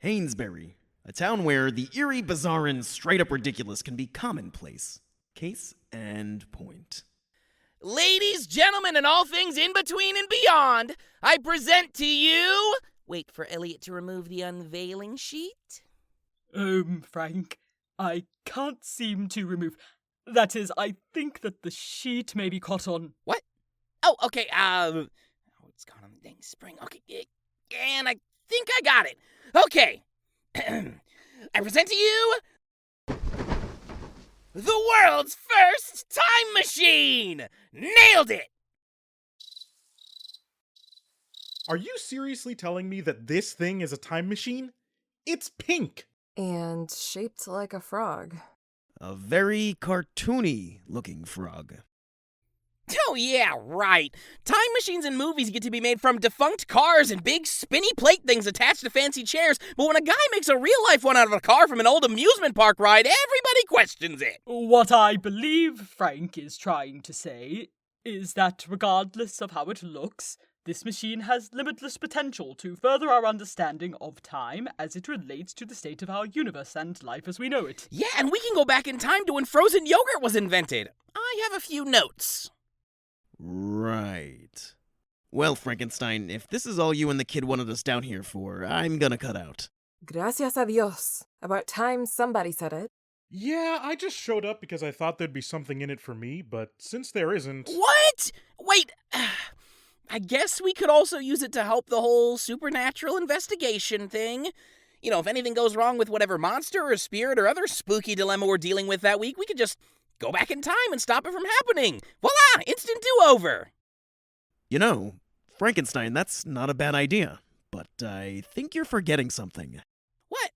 Hainesbury, a town where the eerie, bizarre, and straight-up ridiculous can be commonplace. Case and point. Ladies, gentlemen, and all things in between and beyond, I present to you... Wait for Elliot to remove the unveiling sheet. Frank, I can't seem to remove... That is, I think that the sheet may be caught on... What? Oh, okay, it's caught on the dang spring. Okay, and I think I got it. Okay. I present to you... the world's first time machine! Nailed it! Are you seriously telling me that this thing is a time machine? It's pink! And shaped like a frog. A very cartoony-looking frog. Oh yeah, right. Time machines in movies get to be made from defunct cars and big spinny plate things attached to fancy chairs, but when a guy makes a real-life one out of a car from an old amusement park ride, everybody questions it. What I believe Frank is trying to say is that regardless of how it looks, this machine has limitless potential to further our understanding of time as it relates to the state of our universe and life as we know it. Yeah, and we can go back in time to when frozen yogurt was invented. I have a few notes. Right. Well, Frankenstein, if this is all you and the kid wanted us down here for, I'm gonna cut out. Gracias a Dios. About time somebody said it. Yeah, I just showed up because I thought there'd be something in it for me, but since there isn't... What? Wait, I guess we could also use it to help the whole supernatural investigation thing. You know, if anything goes wrong with whatever monster or spirit or other spooky dilemma we're dealing with that week, we could just go back in time and stop it from happening. Voila! Instant do-over! You know, Frankenstein, that's not a bad idea. But I think you're forgetting something. What?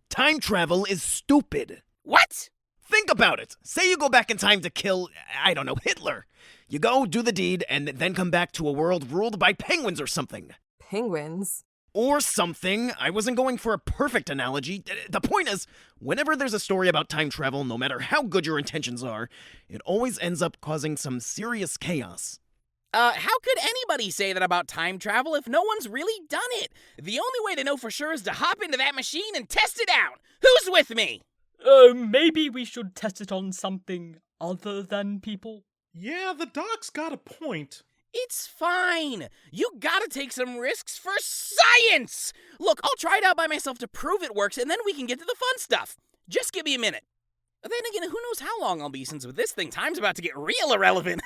Time travel is stupid. What? Think about it. Say you go back in time to kill, I don't know, Hitler. You go, do the deed, and then come back to a world ruled by penguins or something. Penguins? Or something. I wasn't going for a perfect analogy. The point is, whenever there's a story about time travel, no matter how good your intentions are, it always ends up causing some serious chaos. How could anybody say that about time travel if no one's really done it? The only way to know for sure is to hop into that machine and test it out. Who's with me? Maybe we should test it on something other than people? Yeah, the doc's got a point. It's fine. You gotta take some risks for science! Look, I'll try it out by myself to prove it works, and then we can get to the fun stuff. Just give me a minute. Then again, who knows how long I'll be, since with this thing, time's about to get real irrelevant.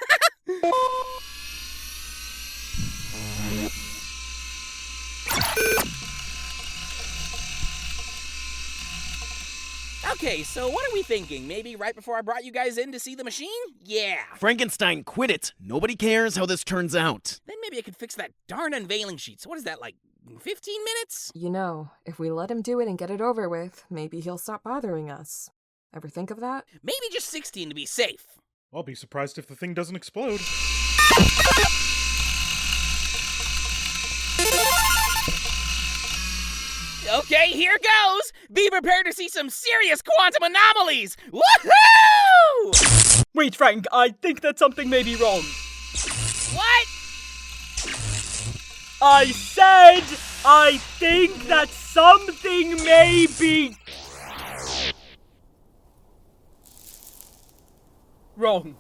Okay, so what are we thinking? Maybe right before I brought you guys in to see the machine? Yeah. Frankenstein, quit it. Nobody cares how this turns out. Then maybe I could fix that darn unveiling sheet. So what is that, like 15 minutes? You know, if we let him do it and get it over with, maybe he'll stop bothering us. Ever think of that? Maybe just 16 to be safe. I'll be surprised if the thing doesn't explode. Okay, here goes! Be prepared to see some serious quantum anomalies! Woohoo! Wait, Frank, I think that something may be wrong. What? I said I think that something may be... wrong.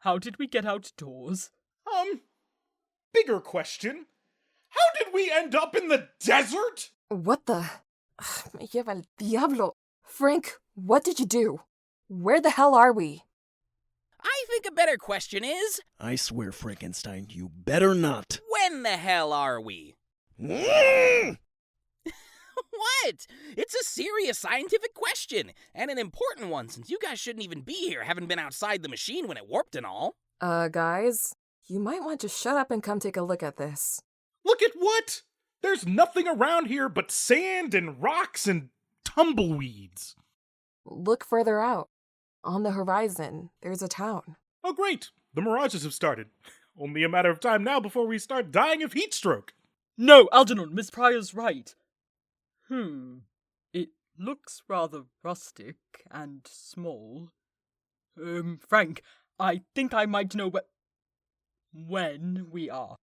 How did we get outdoors? Bigger question. How did we end up in the desert? What the... Me lleva el diablo. Frank, what did you do? Where the hell are we? I think a better question is... I swear, Frankenstein, you better not. When the hell are we? Mm! What? It's a serious scientific question, and an important one, since you guys shouldn't even be here, having been outside the machine when it warped and all. Guys, you might want to shut up and come take a look at this. Look at what? There's nothing around here but sand and rocks and tumbleweeds. Look further out. On the horizon, there's a town. Oh great, the mirages have started. Only a matter of time now before we start dying of heat stroke. No, Algernon, Miss Pryor's right. It looks rather rustic and small. Frank, I think I might know when we are.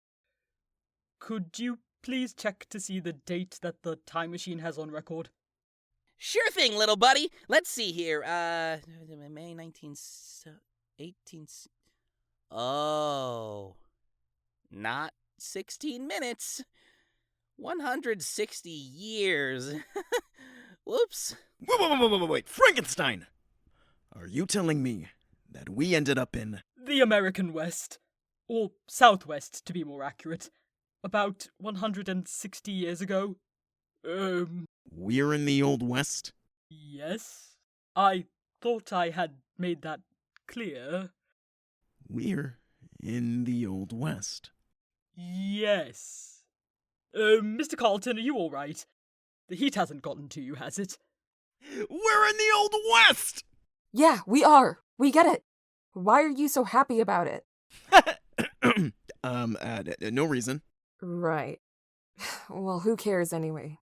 Could you please check to see the date that the time machine has on record? Sure thing, little buddy. Let's see here. May 18... Oh. Not 16 minutes. 160 years. Whoops. Wait, Frankenstein! Are you telling me that we ended up in... The American West. Or Southwest, to be more accurate. About 160 years ago. We're in the Old West? Yes. I thought I had made that clear. We're in the Old West. Yes. Mr. Carlton, are you alright? The heat hasn't gotten to you, has it? We're in the Old West! Yeah, we are. We get it. Why are you so happy about it? No reason. Right. Well, who cares anyway?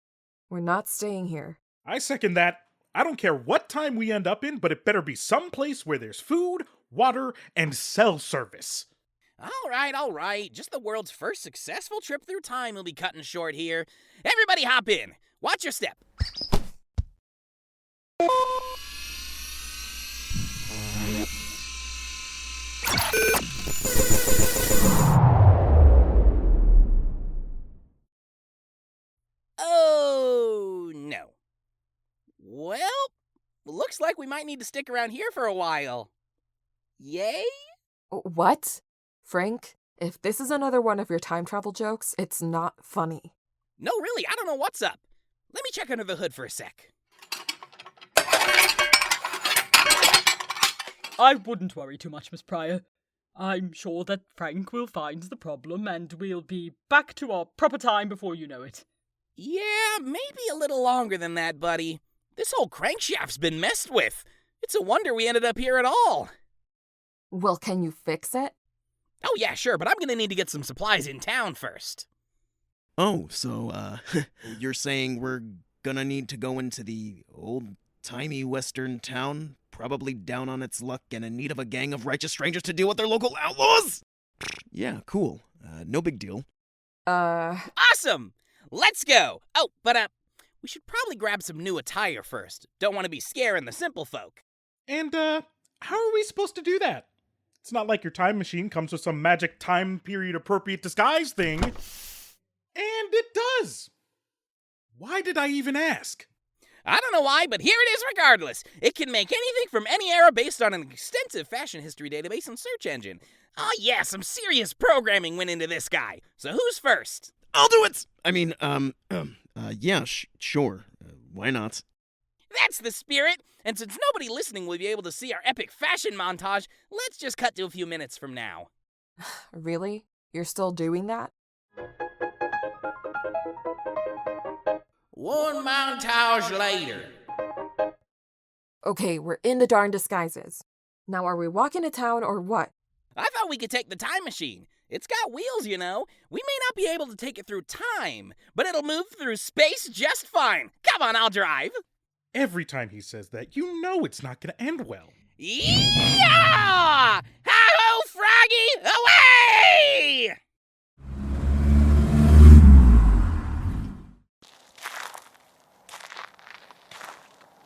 We're not staying here. I second that. I don't care what time we end up in, but it better be someplace where there's food, water, and cell service. All right. Just the world's first successful trip through time will be cutting short here. Everybody hop in. Watch your step. Oh, no. Well, looks like we might need to stick around here for a while. Yay? What? Frank, if this is another one of your time travel jokes, it's not funny. No, really, I don't know what's up. Let me check under the hood for a sec. I wouldn't worry too much, Miss Briar. I'm sure that Frank will find the problem and we'll be back to our proper time before you know it. Yeah, maybe a little longer than that, buddy. This whole crankshaft's been messed with. It's a wonder we ended up here at all. Well, can you fix it? Oh, yeah, sure, but I'm gonna need to get some supplies in town first. Oh, so, you're saying we're gonna need to go into the old-timey western town, probably down on its luck and in need of a gang of righteous strangers to deal with their local outlaws? Yeah, cool. No big deal. Awesome! Let's go! Oh, but, we should probably grab some new attire first. Don't want to be scaring the simple folk. And, how are we supposed to do that? It's not like your time machine comes with some magic time period appropriate disguise thing. And it does. Why did I even ask? I don't know why, but here it is regardless. It can make anything from any era based on an extensive fashion history database and search engine. Oh yeah, some serious programming went into this guy. So who's first? I'll do it! I mean, yeah, sure. Why not? That's the spirit! And since nobody listening will be able to see our epic fashion montage, let's just cut to a few minutes from now. Really? You're still doing that? One montage later. Okay, we're in the darn disguises. Now are we walking to town or what? I thought we could take the time machine. It's got wheels, you know. We may not be able to take it through time, but it'll move through space just fine. Come on, I'll drive. Every time he says that, you know it's not going to end well. Yeah! Hi-ho, Froggy! Away!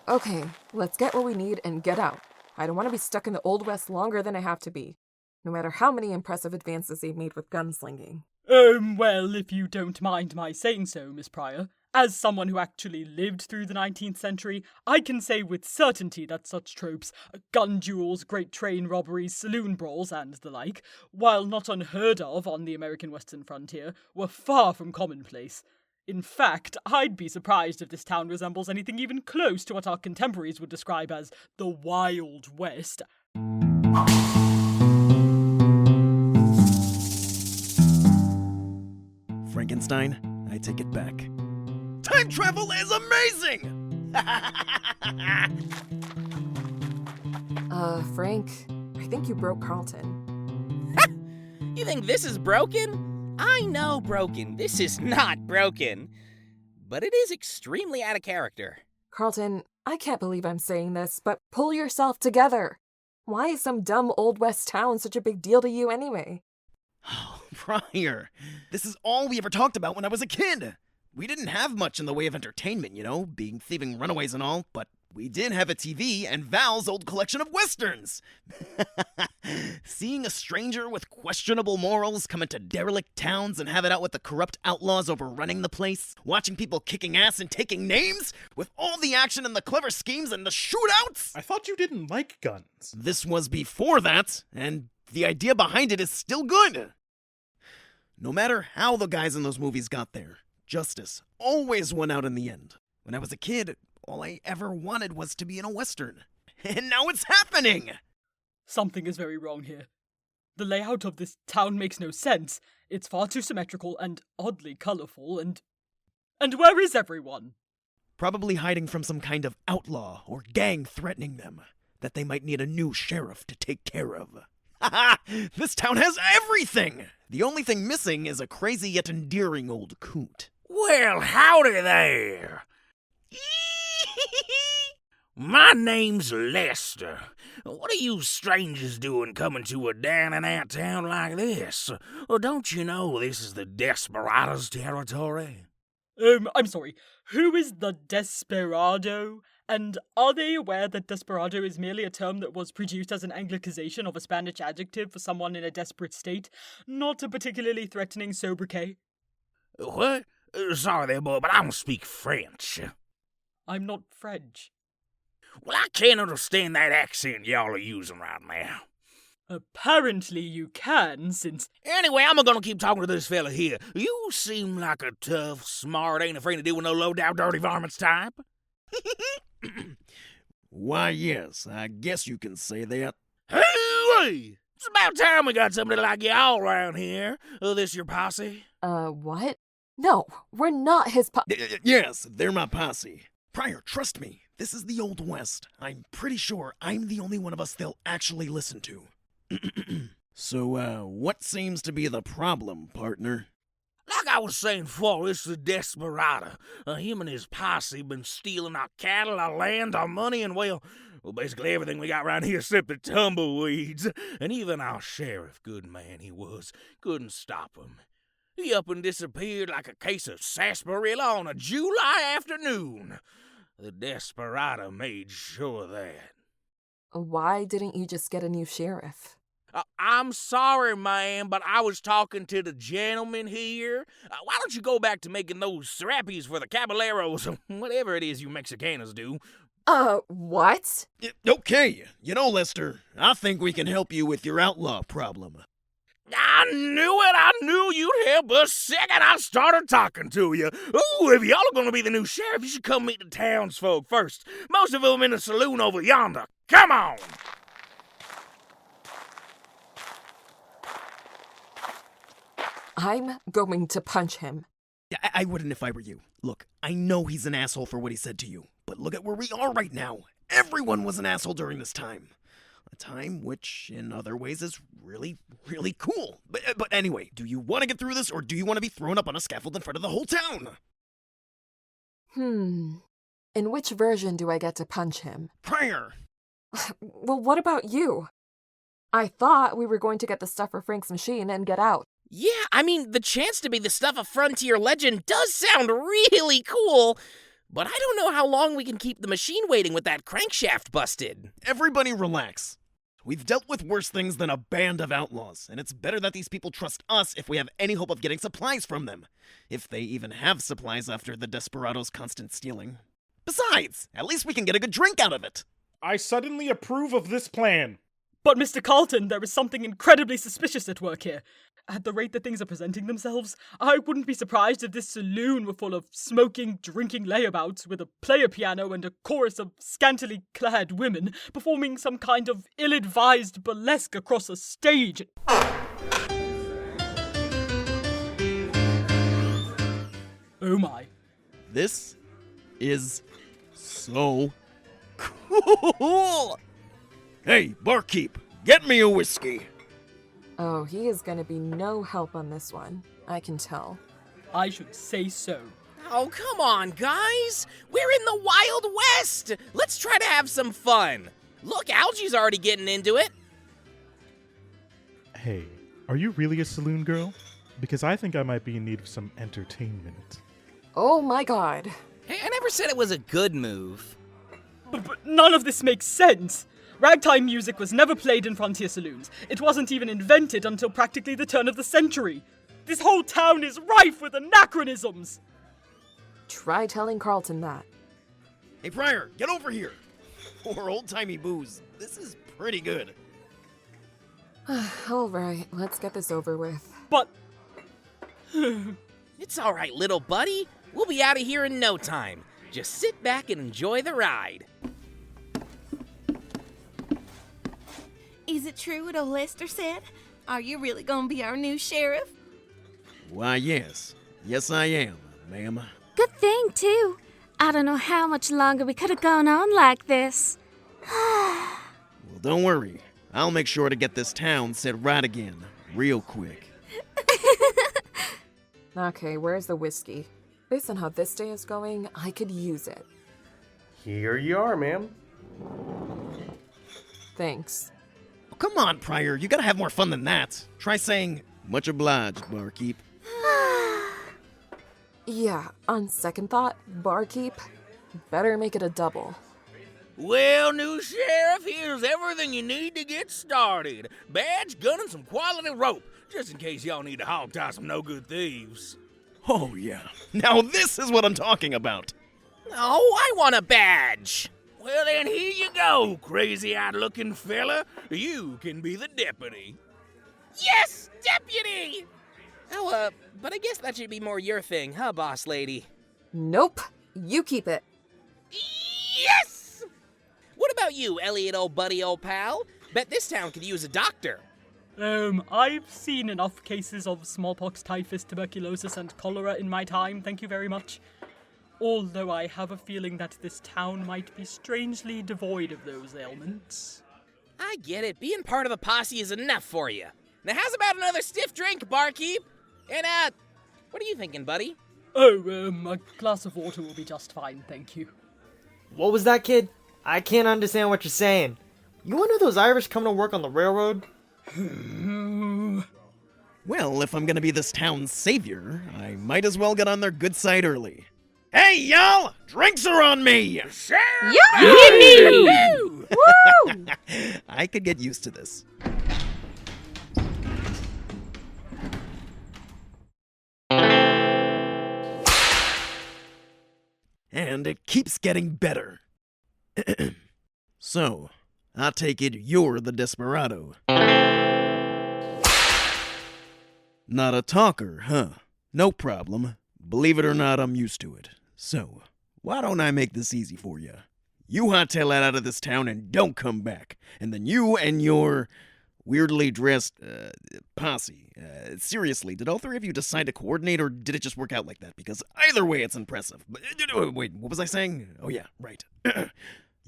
Okay, let's get what we need and get out. I don't want to be stuck in the Old West longer than I have to be, no matter how many impressive advances they've made with gunslinging. Well, if you don't mind my saying so, Miss Briar, as someone who actually lived through the 19th century, I can say with certainty that such tropes, gun duels, great train robberies, saloon brawls, and the like, while not unheard of on the American Western frontier, were far from commonplace. In fact, I'd be surprised if this town resembles anything even close to what our contemporaries would describe as the Wild West. Frankenstein, I take it back. Time travel is amazing! Frank, I think you broke Carlton. You think this is broken? I know broken. This is not broken. But it is extremely out of character. Carlton, I can't believe I'm saying this, but pull yourself together. Why is some dumb Old West town such a big deal to you anyway? Oh, Briar, this is all we ever talked about when I was a kid. We didn't have much in the way of entertainment, being thieving runaways and all, but we did have a TV and Val's old collection of westerns. Seeing a stranger with questionable morals come into derelict towns and have it out with the corrupt outlaws overrunning the place, watching people kicking ass and taking names, with all the action and the clever schemes and the shootouts. I thought you didn't like guns. This was before that, and the idea behind it is still good. No matter how the guys in those movies got there, justice always won out in the end. When I was a kid, all I ever wanted was to be in a western. And now it's happening! Something is very wrong here. The layout of this town makes no sense. It's far too symmetrical and oddly colorful, and where is everyone? Probably hiding from some kind of outlaw or gang threatening them, that they might need a new sheriff to take care of. Haha! This town has everything! The only thing missing is a crazy yet endearing old coot. Well, howdy there. My name's Lester. What are you strangers doing coming to a down-and-out town like this? Well, don't you know this is the Desperado's territory? I'm sorry. Who is the Desperado? And are they aware that desperado is merely a term that was produced as an anglicization of a Spanish adjective for someone in a desperate state, not a particularly threatening sobriquet? What? Sorry there, boy, but I don't speak French. I'm not French. Well, I can't understand that accent y'all are using right now. Apparently you can, since... Anyway, I'm gonna keep talking to this fella here. You seem like a tough, smart, ain't afraid to deal with no low-down, dirty varmints type. Why, yes, I guess you can say that. Hey! It's about time we got somebody like y'all around here. This your posse? What? No, we're not his Yes, they're my posse. Briar, trust me, this is the Old West. I'm pretty sure I'm the only one of us they'll actually listen to. So, what seems to be the problem, partner? Like I was saying before, it's the Desperado. Him and his posse been stealing our cattle, our land, our money, and well, basically everything we got around here except the tumbleweeds. And even our sheriff, good man he was, couldn't stop him. He up and disappeared like a case of sarsaparilla on a July afternoon. The Desperado made sure of that. Why didn't you just get a new sheriff? I'm sorry, man, but I was talking to the gentleman here. Why don't you go back to making those serapes for the caballeros, whatever it is you Mexicanos do? What? Okay, Lester, I think we can help you with your outlaw problem. I knew it! I knew you'd help the second I started talking to you. Ooh, if y'all are gonna be the new sheriff, you should come meet the townsfolk first. Most of them in the saloon over yonder. Come on! I'm going to punch him. I wouldn't if I were you. Look, I know he's an asshole for what he said to you, but look at where we are right now. Everyone was an asshole during this time. A time which, in other ways, is really, really cool. But anyway, do you want to get through this, or do you want to be thrown up on a scaffold in front of the whole town? In which version do I get to punch him? Briar! Well, what about you? I thought we were going to get the stuff for Frank's machine and get out. Yeah, I mean, the chance to be the stuff of Frontier Legend does sound really cool, but I don't know how long we can keep the machine waiting with that crankshaft busted. Everybody relax. We've dealt with worse things than a band of outlaws, and it's better that these people trust us if we have any hope of getting supplies from them. If they even have supplies after the Desperado's constant stealing. Besides, at least we can get a good drink out of it. I suddenly approve of this plan. But Mr. Carlton, there is something incredibly suspicious at work here. At the rate that things are presenting themselves, I wouldn't be surprised if this saloon were full of smoking, drinking layabouts with a player piano and a chorus of scantily clad women performing some kind of ill-advised burlesque across a stage. Oh my. This is so cool! Hey, barkeep, get me a whiskey. Oh, he is going to be no help on this one. I can tell. I should say so. Oh, come on, guys! We're in the Wild West! Let's try to have some fun. Look, Algie's already getting into it. Hey, Are you really a saloon girl? Because I think I might be in need of some entertainment. Oh my god. Hey, I never said it was a good move. But none of this makes sense. Ragtime music was never played in frontier saloons. It wasn't even invented until practically the turn of the century. This whole town is rife with anachronisms. Try telling Carlton that. Hey, Briar, get over here. For old-timey booze, this is pretty good. Alright, let's get this over with. But... It's all right, little buddy. We'll be out of here in no time. Just sit back and enjoy the ride. Is it true what old Lester said? Are you really gonna be our new sheriff? Why, yes. Yes, I am, ma'am. Good thing, too. I don't know how much longer we could have gone on like this. Well, don't worry. I'll make sure to get this town set right again, real quick. Okay, where's the whiskey? Based on how this day is going, I could use it. Here you are, ma'am. Thanks. Oh, come on, Briar, you gotta have more fun than that. Try saying, much obliged, barkeep. Yeah, on second thought, barkeep, better make it a double. Well, new sheriff, here's everything you need to get started. Badge, gun, and some quality rope, just in case y'all need to hog tie some no-good thieves. Oh, yeah. Now this is what I'm talking about. Oh, I want a badge. Well, then here you go, crazy-eyed looking fella. You can be the deputy. Yes, deputy! Oh, but I guess that should be more your thing, huh, boss lady? Nope, you keep it. Yes! What about you, Elliot, old buddy, old pal? Bet this town could use a doctor. I've seen enough cases of smallpox, typhus, tuberculosis, and cholera in my time, thank you very much. Although I have a feeling that this town might be strangely devoid of those ailments. I get it. Being part of the posse is enough for you. Now, how's about another stiff drink, barkeep? And, what are you thinking, buddy? A glass of water will be just fine, thank you. What was that, kid? I can't understand what you're saying. You one of those Irish coming to work on the railroad? Well, if I'm gonna be this town's savior, I might as well get on their good side early. Hey, y'all! Drinks are on me! Sheriff! Yeah! Woo! I could get used to this. And it keeps getting better. So, I take it you're the Desperado. Not a talker, huh? No problem. Believe it or not, I'm used to it. So, why don't I make this easy for you? You hightail that out of this town and don't come back. And then you and your weirdly dressed posse. Seriously, did all three of you decide to coordinate, or did it just work out like that? Because either way, it's impressive. But, wait, what was I saying? Oh yeah, right.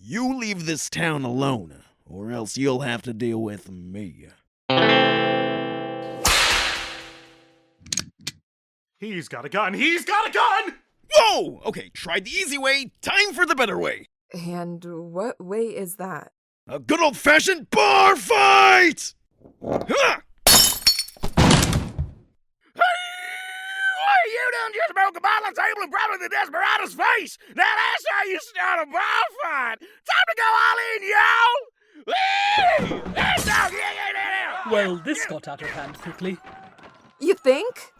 You leave this town alone, or else you'll have to deal with me. He's got a gun! He's got a gun! Whoa! Okay, tried the easy way, time for the better way. And what way is that? A good old-fashioned bar fight! Huh! Hey, you done just broke a bottle of table and probably the Desperado's face! Now that's how you start a bar fight! Time to go all in, y'all! Woo! That's all! Yeah. Well, this got out of hand quickly. You think?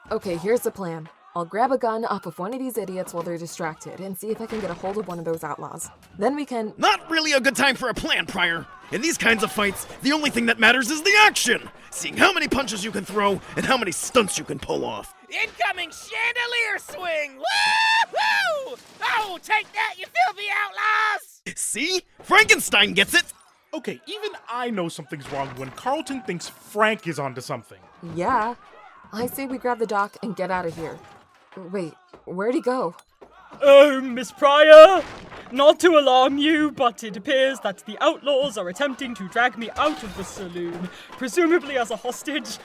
Okay, here's the plan. I'll grab a gun off of one of these idiots while they're distracted and see if I can get a hold of one of those outlaws. Then we can... Not really a good time for a plan, Briar. In these kinds of fights, the only thing that matters is the action! Seeing how many punches you can throw and how many stunts you can pull off. Incoming chandelier swing! Woo-hoo! Oh, take that, you filthy outlaws! See? Frankenstein gets it! Okay, even I know something's wrong when Carlton thinks Frank is onto something. Yeah. I say we grab the dock and get out of here. Wait, where'd he go? Oh, Miss Briar! Not to alarm you, but it appears that the outlaws are attempting to drag me out of the saloon, presumably as a hostage.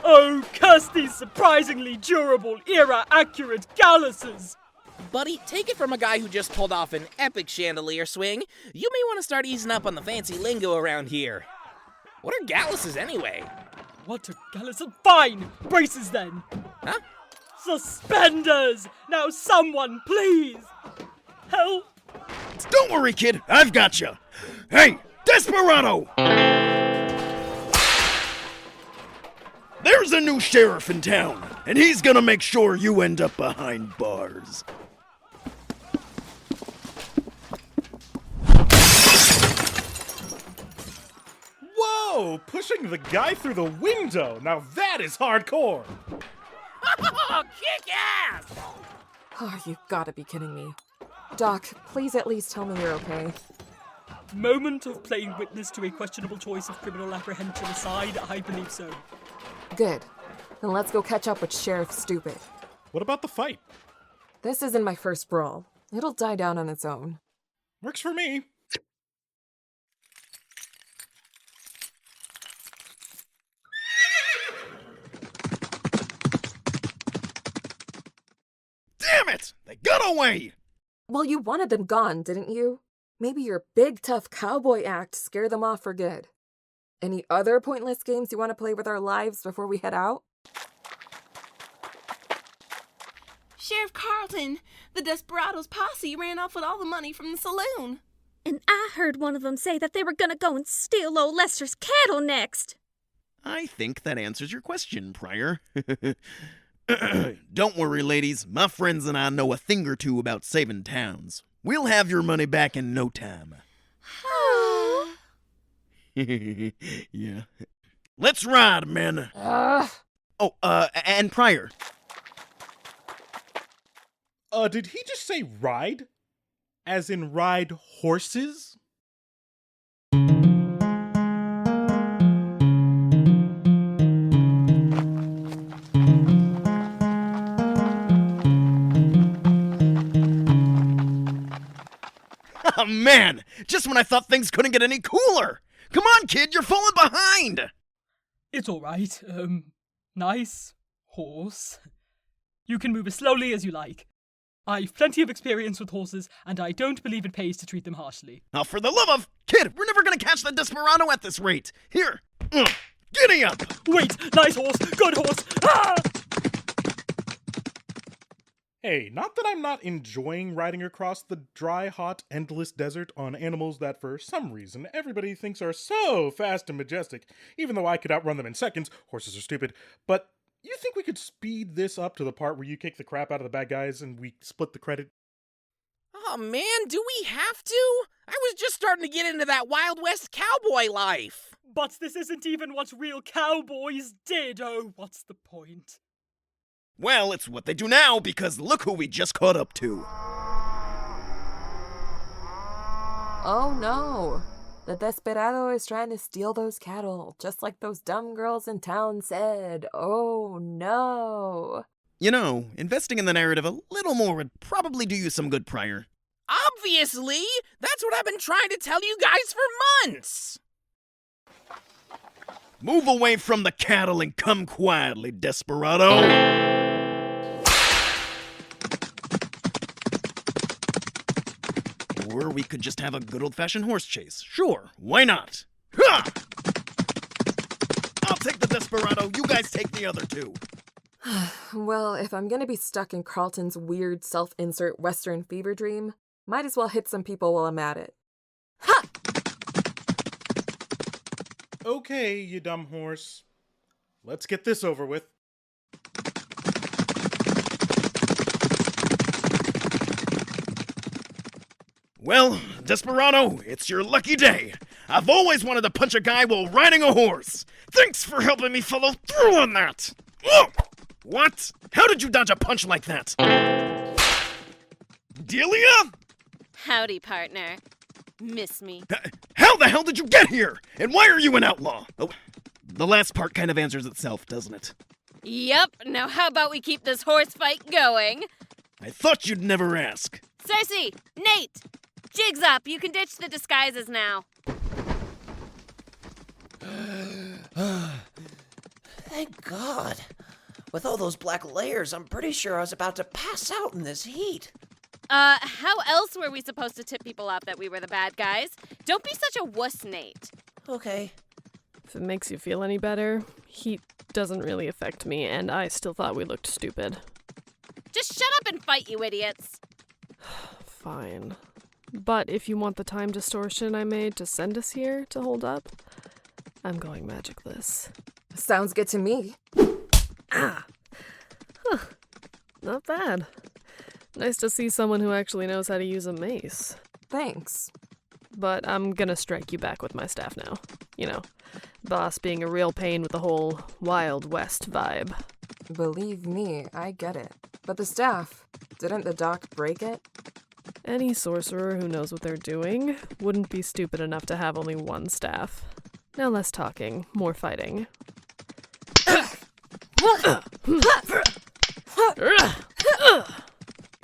Oh, curse these surprisingly durable, era-accurate galluses! Buddy, take it from a guy who just pulled off an epic chandelier swing. You may want to start easing up on the fancy lingo around here. What are galluses anyway? What a gallus of fine! Braces then! Huh? Suspenders! Now someone, please! Help! Don't worry, kid. I've got you. Hey, Desperado! There's a new sheriff in town, and he's gonna make sure you end up behind bars. Whoa! Pushing the guy through the window! Now that is hardcore! Oh, kick ass! Oh, you gotta be kidding me. Doc, please at least tell me you're okay. Moment of playing witness to a questionable choice of criminal apprehension aside, I believe so. Good. Then let's go catch up with Sheriff Stupid. What about the fight? This isn't my first brawl. It'll die down on its own. Works for me. Damn it! They got away! Well, you wanted them gone, didn't you? Maybe your big, tough cowboy act scared them off for good. Any other pointless games you want to play with our lives before we head out? Sheriff Carlton, the Desperado's posse ran off with all the money from the saloon. And I heard one of them say that they were gonna go and steal old Lester's cattle next. I think that answers your question, Briar. Don't worry, ladies. My friends and I know a thing or two about saving towns. We'll have your money back in no time. Yeah. Let's ride, men. Oh, and Briar. Did he just say ride? As in ride horses? Oh, man! Just when I thought things couldn't get any cooler! Come on, kid, you're falling behind! It's alright. Nice horse. You can move as slowly as you like. I've plenty of experience with horses, and I don't believe it pays to treat them harshly. Now, for the love of... Kid, we're never gonna catch the Desperado at this rate! Here! Giddy up! Wait! Nice horse! Good horse! Ah! Hey, not that I'm not enjoying riding across the dry, hot, endless desert on animals that for some reason everybody thinks are so fast and majestic, even though I could outrun them in seconds. Horses are stupid. But you think we could speed this up to the part where you kick the crap out of the bad guys and we split the credit? Oh man, do we have to? I was just starting to get into that Wild West cowboy life. But this isn't even what real cowboys did. Oh, what's the point? Well, it's what they do now, because look who we just caught up to. Oh no! The Desperado is trying to steal those cattle, just like those dumb girls in town said. Oh no! You know, investing in the narrative a little more would probably do you some good, Briar. Obviously! That's what I've been trying to tell you guys for months! Move away from the cattle and come quietly, Desperado! Or we could just have a good old-fashioned horse chase. Sure, why not? Ha! I'll take the Desperado, you guys take the other two. Well, if I'm gonna be stuck in Carlton's weird self-insert Western fever dream, might as well hit some people while I'm at it. Ha! Okay, you dumb horse. Let's get this over with. Well, Desperado, it's your lucky day. I've always wanted to punch a guy while riding a horse. Thanks for helping me follow through on that. Oh! What? How did you dodge a punch like that? Delia? Howdy, partner. Miss me. How the hell did you get here? And why are you an outlaw? Oh, the last part kind of answers itself, doesn't it? Yep, now how about we keep this horse fight going? I thought you'd never ask. Cersei! Nate! Jig's up, you can ditch the disguises now. Thank God. With all those black layers, I'm pretty sure I was about to pass out in this heat. How else were we supposed to tip people off that we were the bad guys? Don't be such a wuss, Nate. Okay. If it makes you feel any better, heat doesn't really affect me, and I still thought we looked stupid. Just shut up and fight, you idiots. Fine. But if you want the time distortion I made to send us here to hold up, I'm going magicless. Sounds good to me. Ah! Huh. Not bad. Nice to see someone who actually knows how to use a mace. Thanks. But I'm gonna strike you back with my staff now. You know, boss being a real pain with the whole Wild West vibe. Believe me, I get it. But the staff, didn't the doc break it? Any sorcerer who knows what they're doing wouldn't be stupid enough to have only one staff. Now less talking, more fighting.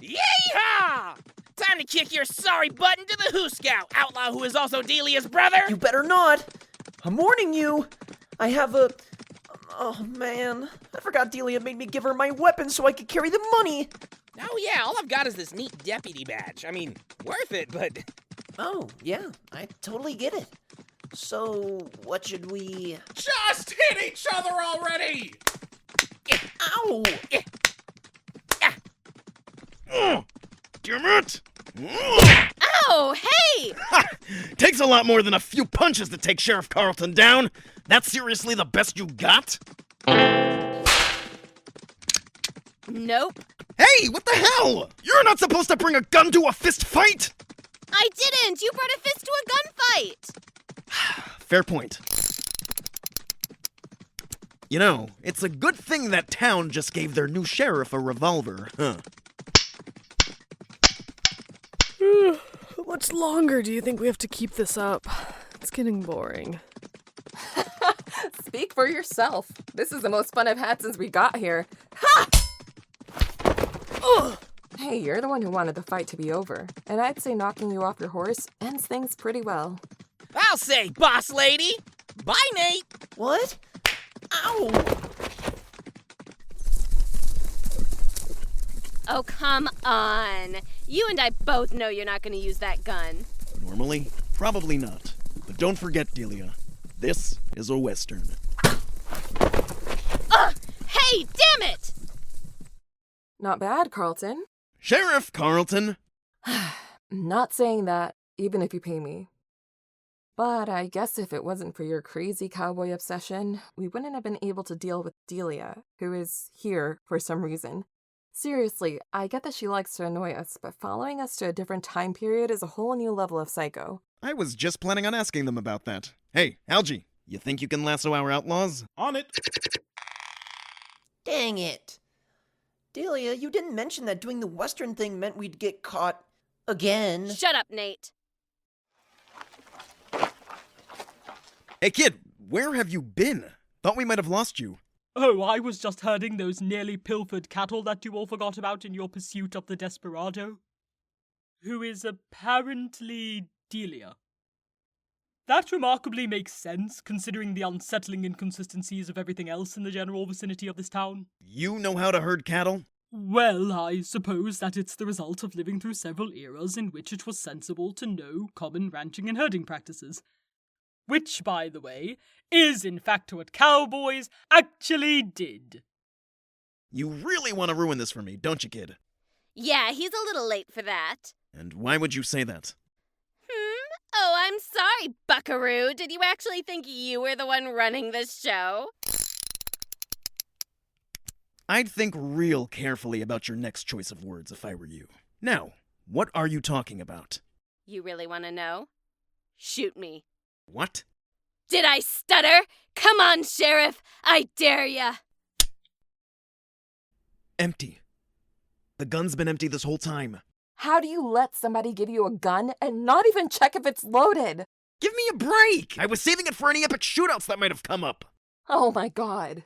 Yeehaw! Time to kick your sorry butt into the Who Scout, outlaw who is also Delia's brother! You better not! I'm warning you! I have a... Oh, man. I forgot Delia made me give her my weapon so I could carry the money! Oh yeah, all I've got is this neat deputy badge. I mean, worth it, but... Oh, yeah, I totally get it. So, what should we... Just hit each other already! Ow! Damn it! Ow, hey! Takes a lot more than a few punches to take Sheriff Carlton down. That's seriously the best you got? Nope. Hey, what the hell? You're not supposed to bring a gun to a fist fight! I didn't! You brought a fist to a gunfight! Fair point. You know, it's a good thing that town just gave their new sheriff a revolver, huh? How much longer do you think we have to keep this up? It's getting boring. Speak for yourself. This is the most fun I've had since we got here. Ha! Ugh. Hey, you're the one who wanted the fight to be over, and I'd say knocking you off your horse ends things pretty well. I'll say, boss lady! Bye, Nate! What? Ow! Oh, come on. You and I both know you're not going to use that gun. Normally, probably not. But don't forget, Delia, this is a Western. Ugh! Hey, damn it! Not bad, Carlton. Sheriff Carlton! Not saying that, even if you pay me. But I guess if it wasn't for your crazy cowboy obsession, we wouldn't have been able to deal with Delia, who is here for some reason. Seriously, I get that she likes to annoy us, but following us to a different time period is a whole new level of psycho. I was just planning on asking them about that. Hey, Algie, you think you can lasso our outlaws? On it. Dang it. Delia, you didn't mention that doing the Western thing meant we'd get caught again. Shut up, Nate. Hey kid, where have you been? Thought we might have lost you. Oh, I was just herding those nearly pilfered cattle that you all forgot about in your pursuit of the Desperado, who is apparently Delia. That remarkably makes sense, considering the unsettling inconsistencies of everything else in the general vicinity of this town. You know how to herd cattle? Well, I suppose that it's the result of living through several eras in which it was sensible to know common ranching and herding practices. Which, by the way, is in fact what cowboys actually did. You really want to ruin this for me, don't you, kid? Yeah, he's a little late for that. And why would you say that? Oh, I'm sorry, buckaroo. Did you actually think you were the one running this show? I'd think real carefully about your next choice of words if I were you. Now, what are you talking about? You really want to know? Shoot me. What? Did I stutter? Come on, Sheriff. I dare ya. Empty. The gun's been empty this whole time. How do you let somebody give you a gun and not even check if it's loaded? Give me a break! I was saving it for any epic shootouts that might have come up. Oh my god.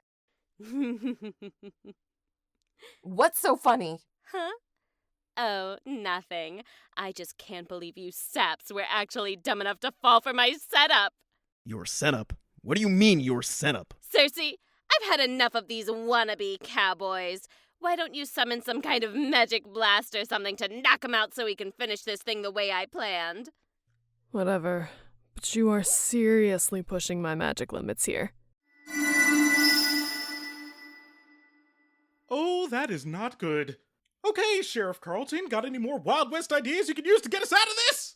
What's so funny? Huh? Oh, nothing. I just can't believe you saps were actually dumb enough to fall for my setup. Your setup? What do you mean, your setup? Cersei, I've had enough of these wannabe cowboys. Why don't you summon some kind of magic blast or something to knock him out so we can finish this thing the way I planned? Whatever. Except you are seriously pushing my magic limits here. Oh, that is not good. Okay, Sheriff Carlton, got any more Wild West ideas you can use to get us out of this?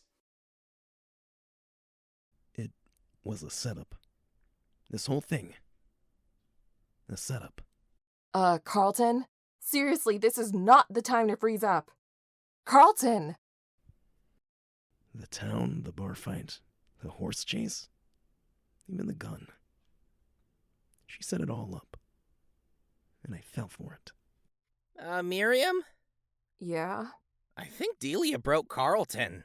It was a setup. This whole thing. A setup. Carlton? Seriously, this is not the time to freeze up. Carlton! The town, the bar fight, the horse chase, even the gun. She set it all up. And I fell for it. Miriam? Yeah? I think Delia broke Carlton.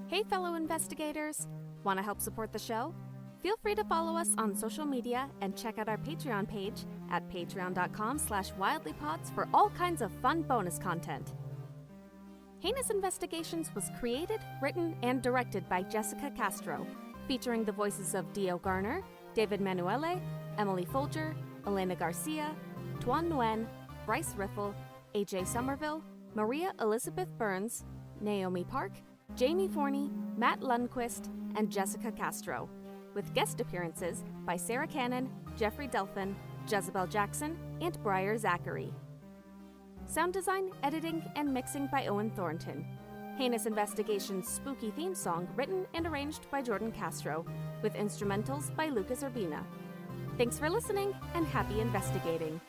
Hey, fellow investigators! Want to help support the show? Feel free to follow us on social media and check out our Patreon page at patreon.com/wildlypods for all kinds of fun bonus content. Heinous Investigations was created, written, and directed by Jessica Castro, featuring the voices of Dio Garner, David Manuele, Emily Foulger, Elena García, Toan Nguyen, Bryce Riffle, AJ Somerville, Maria Elizabeth Burns, Naomi Park, Jamie Forney, Matt Lundquist, and Jessica Castro, with guest appearances by Sarah Cannon, Jeffrey Delfin, Jezebel Jackson, and Briar Zachary. Sound design, editing, and mixing by Owen Thornton. Heinous Investigations' spooky theme song written and arranged by Jordan Castro, with instrumentals by Lucas Urbina. Thanks for listening, and happy investigating.